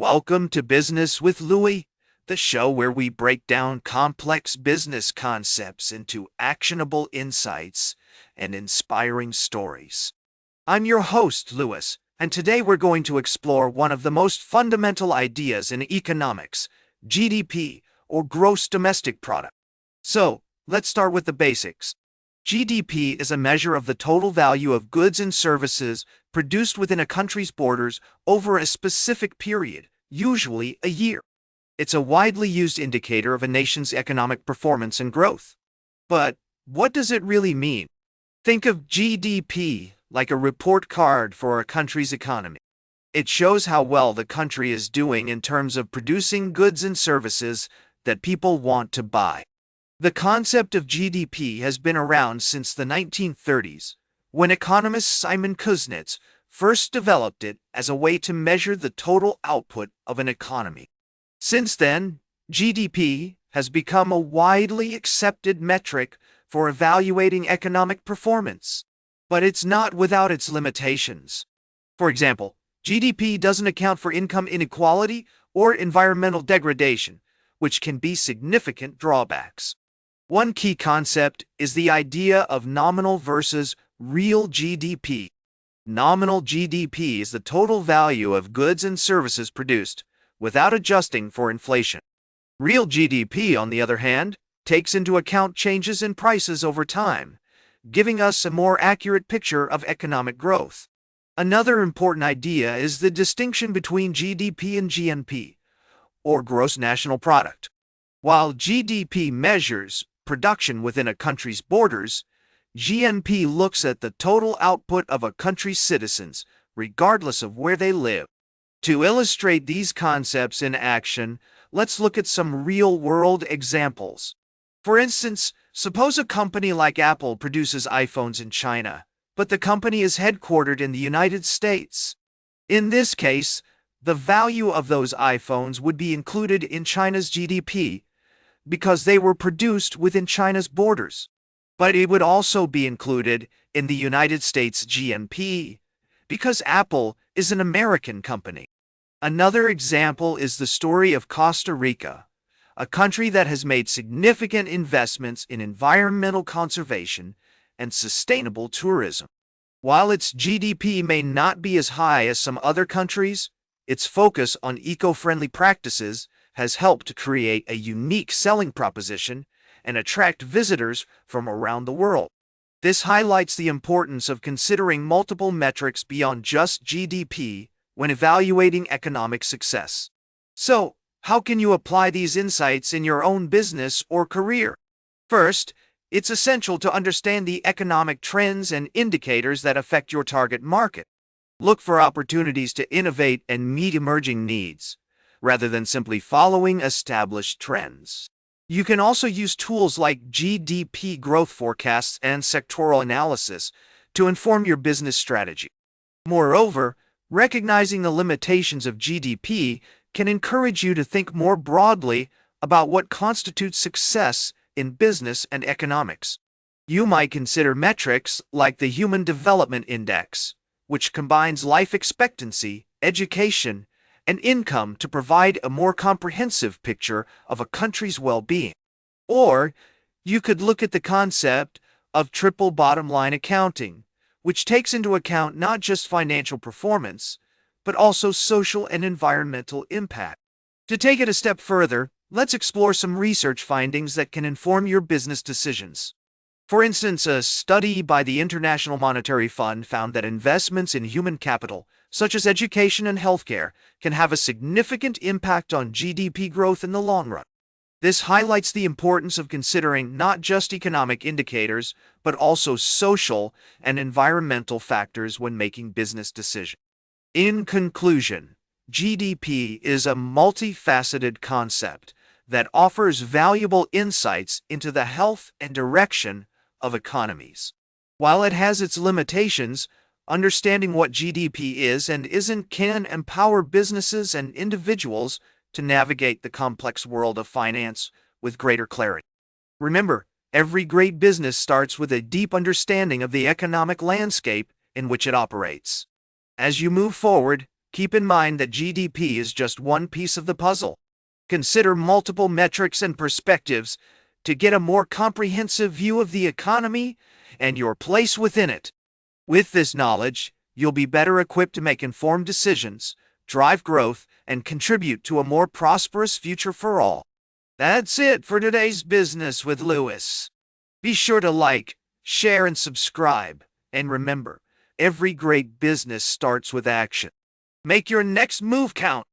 Welcome to Business with Louis, the show where we break down complex business concepts into actionable insights and inspiring stories. I'm your host, Louis, and today we're going to explore one of the most fundamental ideas in economics, GDP, or gross domestic product. So, let's start with the basics. GDP is a measure of the total value of goods and services produced within a country's borders over a specific period, usually a year. It's a widely used indicator of a nation's economic performance and growth. But what does it really mean? Think of GDP like a report card for a country's economy. It shows how well the country is doing in terms of producing goods and services that people want to buy. The concept of GDP has been around since the 1930s, when economist Simon Kuznets first developed it as a way to measure the total output of an economy. Since then, GDP has become a widely accepted metric for evaluating economic performance. But it's not without its limitations. For example, GDP doesn't account for income inequality or environmental degradation, which can be significant drawbacks. One key concept is the idea of nominal versus real GDP. Nominal GDP is the total value of goods and services produced without adjusting for inflation. Real GDP, on the other hand, takes into account changes in prices over time, giving us a more accurate picture of economic growth. Another important idea is the distinction between GDP and GNP, or gross national product. While GDP measures production within a country's borders, GNP looks at the total output of a country's citizens, regardless of where they live. To illustrate these concepts in action, let's look at some real-world examples. For instance, suppose a company like Apple produces iPhones in China, but the company is headquartered in the United States. In this case, the value of those iPhones would be included in China's GDP, because they were produced within China's borders. But it would also be included in the United States GNP, because Apple is an American company. Another example is the story of Costa Rica, a country that has made significant investments in environmental conservation and sustainable tourism. While its GDP may not be as high as some other countries, its focus on eco-friendly practices has helped to create a unique selling proposition and attract visitors from around the world. This highlights the importance of considering multiple metrics beyond just GDP when evaluating economic success. So, how can you apply these insights in your own business or career? First, it's essential to understand the economic trends and indicators that affect your target market. Look for opportunities to innovate and meet emerging needs, rather than simply following established trends. You can also use tools like GDP growth forecasts and sectoral analysis to inform your business strategy. Moreover, recognizing the limitations of GDP can encourage you to think more broadly about what constitutes success in business and economics. You might consider metrics like the Human Development Index, which combines life expectancy, education, and income to provide a more comprehensive picture of a country's well-being. Or, you could look at the concept of triple bottom line accounting, which takes into account not just financial performance, but also social and environmental impact. To take it a step further, let's explore some research findings that can inform your business decisions. For instance, a study by the International Monetary Fund found that investments in human capital, such as education and healthcare, can have a significant impact on GDP growth in the long run. This highlights the importance of considering not just economic indicators, but also social and environmental factors when making business decisions. In conclusion, GDP is a multifaceted concept that offers valuable insights into the health and direction of economies. While it has its limitations, understanding what GDP is and isn't can empower businesses and individuals to navigate the complex world of finance with greater clarity. Remember, every great business starts with a deep understanding of the economic landscape in which it operates. As you move forward, Keep in mind that GDP is just one piece of the puzzle. Consider multiple metrics and perspectives to get a more comprehensive view of the economy and your place within it. With this knowledge, you'll be better equipped to make informed decisions, drive growth, and contribute to a more prosperous future for all. That's it for today's Business with Louis. Be sure to like, share, and subscribe. And remember, every great business starts with action. Make your next move count.